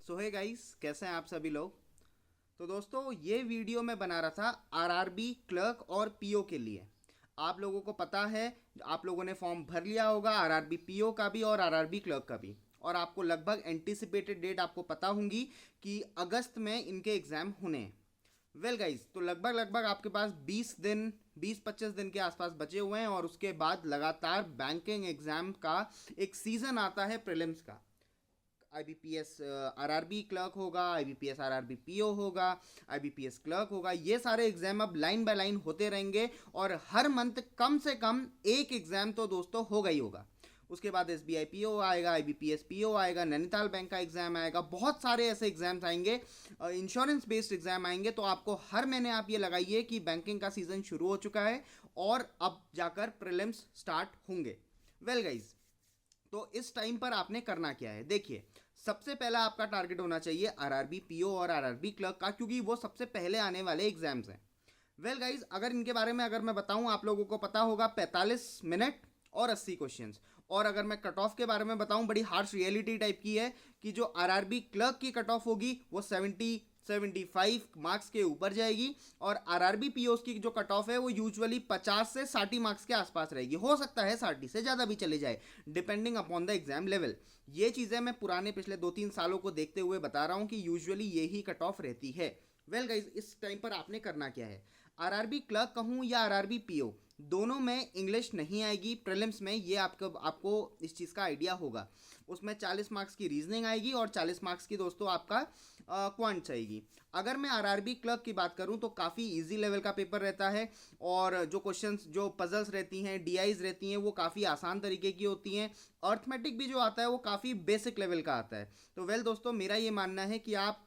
सो hey guys, कैसे हैं आप सभी लोग। तो दोस्तों, ये वीडियो मैं बना रहा था आरआरबी क्लर्क और पीओ के लिए। आप लोगों को पता है, आप लोगों ने फॉर्म भर लिया होगा आरआरबी पीओ का भी और आरआरबी क्लर्क का भी। और आपको लगभग एंटिसिपेटेड डेट आपको पता होंगी कि अगस्त में इनके एग्ज़ाम होने हैं। वेल गाइज, तो लगभग लगभग आपके पास 20 दिन 20-25 दिन के आसपास बचे हुए हैं और उसके बाद लगातार बैंकिंग एग्ज़ाम का एक सीज़न आता है प्रीलिम्स का। आईबीपीएस आरआरबी क्लर्क होगा, आईबीपीएस आरआरबी पीओ होगा, आईबीपीएस क्लर्क होगा। ये सारे एग्जाम अब लाइन बाय लाइन होते रहेंगे और हर मंथ कम से कम एक एग्जाम तो दोस्तों होगा ही होगा। उसके बाद एसबीआई पीओ आएगा, आईबीपीएस पीओ आएगा, नैनीताल बैंक का एग्जाम आएगा, बहुत सारे ऐसे एग्जाम्स आएंगे, इंश्योरेंस बेस्ड एग्जाम आएंगे। तो आपको हर महीने आप ये लगाइए कि बैंकिंग का सीजन शुरू हो चुका है और अब जाकर प्रीलिम्स स्टार्ट होंगे। वेल गाइज, तो इस टाइम पर आपने करना क्या है, देखिए। सबसे पहला आपका टारगेट होना चाहिए आरआरबी पीओ और आरआरबी क्लर्क का, क्योंकि वो सबसे पहले आने वाले एग्जाम्स हैं। वेल गाइज, अगर इनके बारे में अगर मैं बताऊं, आप लोगों को पता होगा 45 मिनट और 80 क्वेश्चंस। और अगर मैं कट ऑफ के बारे में बताऊं, बड़ी हार्श रियलिटी टाइप की है कि जो आरआरबी क्लर्क की कट ऑफ होगी वो 75 मार्क्स के ऊपर जाएगी और आरआरबी पीओ की जो कट ऑफ है वो यूजुअली 50 से 60 मार्क्स के आसपास रहेगी। हो सकता है 60 से ज़्यादा भी चले जाए, depending upon the exam level. ये चीज़ें मैं पुराने पिछले 2-3 सालों को देखते हुए बता रहा हूँ कि यूजुअली यही कट ऑफ रहती है। वेल गाइज, इस टाइम पर आपने करना क्या है, आरआरबी क्लर्क कहूँ या आरआरबी पीओ, दोनों में इंग्लिश नहीं आएगी प्रीलिम्स में, ये आपको आपको इस चीज़ का आइडिया होगा। उसमें 40 मार्क्स की रीजनिंग आएगी और 40 मार्क्स की दोस्तों आपका क्वांट्स आएगी। अगर मैं आरआरबी क्लर्क की बात करूं तो काफ़ी इजी लेवल का पेपर रहता है और जो क्वेश्चंस जो पजल्स रहती हैं, डीआईज रहती हैं, वो काफ़ी आसान तरीके की होती हैं। अर्थमेटिक भी जो आता है वो काफ़ी बेसिक लेवल का आता है। तो वेल दोस्तों, मेरा ये मानना है कि आप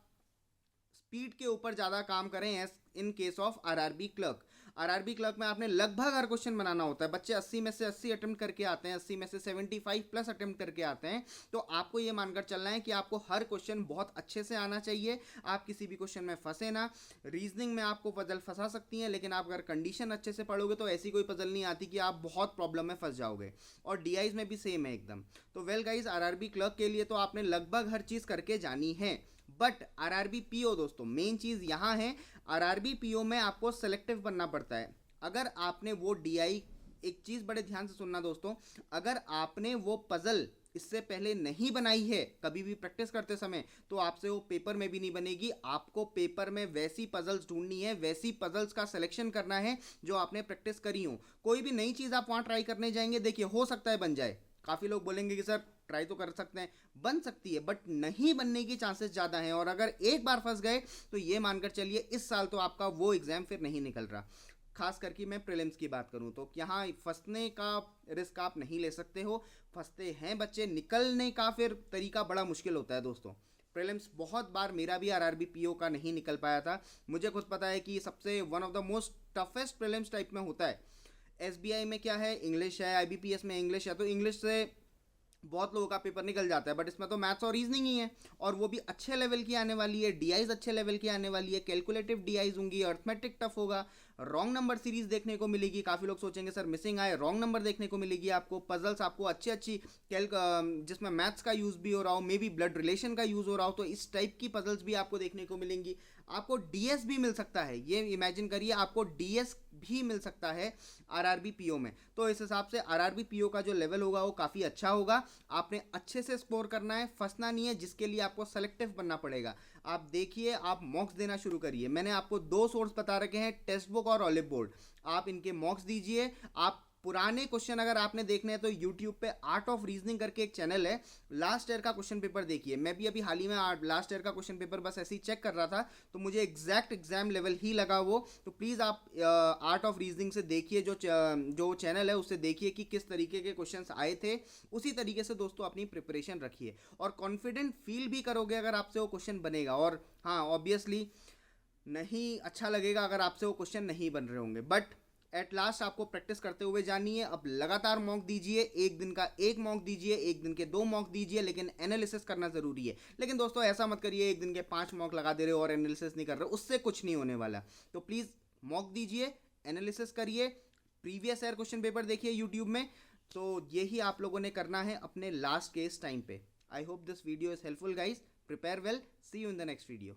स्पीड के ऊपर ज़्यादा काम करें as in case of RRB clerk. RRB clerk में आपने लगभग हर क्वेश्चन बनाना होता है। बच्चे 80 में से 80 अटेम्प्ट करके आते हैं, 80 में से 75 प्लस अटेम्प्ट करके आते हैं। तो आपको ये मानकर चलना है कि आपको हर क्वेश्चन बहुत अच्छे से आना चाहिए, आप किसी भी क्वेश्चन में फंसे ना। रीजनिंग में आपको पजल फंसा सकती हैं, लेकिन आप अगर कंडीशन अच्छे से पढ़ोगे तो ऐसी कोई पजल नहीं आती कि आप बहुत प्रॉब्लम में फंस जाओगे। और डीआईज में भी सेम है एकदम। तो वेल गाइज, आरआरबी क्लर्क के लिए तो आपने लगभग हर चीज़ करके जानी है। बट आरआरबी पीओ दोस्तों, मेन चीज़ यहाँ है, आरआरबी पीओ में आपको सेलेक्टिव बनना पड़ता है। अगर आपने वो डीआई, एक चीज़ बड़े ध्यान से सुनना दोस्तों, अगर आपने वो पजल इससे पहले नहीं बनाई है कभी भी प्रैक्टिस करते समय, तो आपसे वो पेपर में भी नहीं बनेगी। आपको पेपर में वैसी पजल्स ढूंढनी है, वैसी पजल्स का सिलेक्शन करना है जो आपने प्रैक्टिस करी हो। कोई भी नई चीज़ आप वहाँ ट्राई करने जाएंगे, देखिए हो सकता है बन जाए। काफ़ी लोग बोलेंगे कि सर ट्राई तो कर सकते हैं, बन सकती है, बट नहीं बनने की चांसेस ज़्यादा हैं। और अगर एक बार फंस गए तो ये मानकर चलिए इस साल तो आपका वो एग्ज़ाम फिर नहीं निकल रहा। खास करके मैं प्रीलिम्स की बात करूं तो यहाँ फंसने का रिस्क आप नहीं ले सकते हो। फंसते हैं बच्चे, निकलने का फिर तरीका बड़ा मुश्किल होता है दोस्तों। प्रीलिम्स बहुत बार मेरा भी आरआरबी पीओ का नहीं निकल पाया था। मुझे खुद पता है कि सबसे one of the most toughest prelims type में होता है। एसबीआई में क्या है, इंग्लिश है, आईबीपीएस में इंग्लिश है, तो इंग्लिश से बहुत लोगों का पेपर निकल जाता है। बट इसमें तो मैथ्स और रीजनिंग ही है और वो भी अच्छे लेवल की आने वाली है, डीआईज अच्छे लेवल की आने वाली है, कैलकुलेटिव डीआईज होंगी, अर्थमेटिक टफ होगा, रॉन्ग नंबर सीरीज देखने को मिलेगी। काफ़ी लोग सोचेंगे सर मिसिंग आए, रॉन्ग नंबर देखने को मिलेगी आपको। पजल्स आपको अच्छी अच्छी कैल्क जिसमें मैथ्स का यूज़ भी हो रहा हो, मे बी ब्लड रिलेशन का यूज़ हो रहा हो, तो इस टाइप की पजल्स भी आपको देखने को मिलेंगी। आपको डीएस भी मिल सकता है, ये इमेजिन करिए आपको डीएस भी मिल सकता है आरआरबी पीओ में। तो इस हिसाब से आरआरबी पीओ का जो लेवल होगा वो काफ़ी अच्छा होगा। आपने अच्छे से स्कोर करना है, फंसना नहीं है, जिसके लिए आपको सेलेक्टिव बनना पड़ेगा। आप देखिए, आप मॉक्स देना शुरू करिए। मैंने आपको 2 सोर्स बता रखे हैं, टेक्स्ट बुक और ऑलिव बोर्ड। आप इनके मॉक्स दीजिए। आप पुराने क्वेश्चन अगर आपने देखने हैं तो यूट्यूब पे आर्ट ऑफ रीजनिंग करके एक चैनल है, लास्ट ईयर का क्वेश्चन पेपर देखिए। मैं भी अभी हाल ही में लास्ट ईयर का क्वेश्चन पेपर बस ऐसे ही चेक कर रहा था, तो मुझे एग्जैक्ट एग्जाम लेवल ही लगा वो। तो प्लीज़ आप आर्ट ऑफ रीजनिंग से देखिए, जो चैनल है उससे देखिए कि किस तरीके के क्वेश्चन आए थे। उसी तरीके से दोस्तों अपनी प्रिपरेशन रखिए और कॉन्फिडेंट फील भी करोगे अगर आपसे वो क्वेश्चन बनेगा। और हाँ, ऑब्वियसली नहीं अच्छा लगेगा अगर आपसे वो क्वेश्चन नहीं बन रहे होंगे, बट एट लास्ट आपको प्रैक्टिस करते हुए जानी है। अब लगातार मॉक दीजिए, एक दिन का एक मॉक दीजिए, एक दिन के 2 मॉक दीजिए, लेकिन एनालिसिस करना ज़रूरी है। लेकिन दोस्तों ऐसा मत करिए एक दिन के 5 मॉक लगा दे रहे हो और एनालिसिस नहीं कर रहे हो, उससे कुछ नहीं होने वाला। तो प्लीज़ मॉक दीजिए, एनालिसिस करिए, प्रीवियस ईयर क्वेश्चन पेपर देखिए यूट्यूब में। तो यही आप लोगों ने करना है अपने लास्ट के इस टाइम पे। I hope this video is helpful guys. Prepare well, see you in the next video.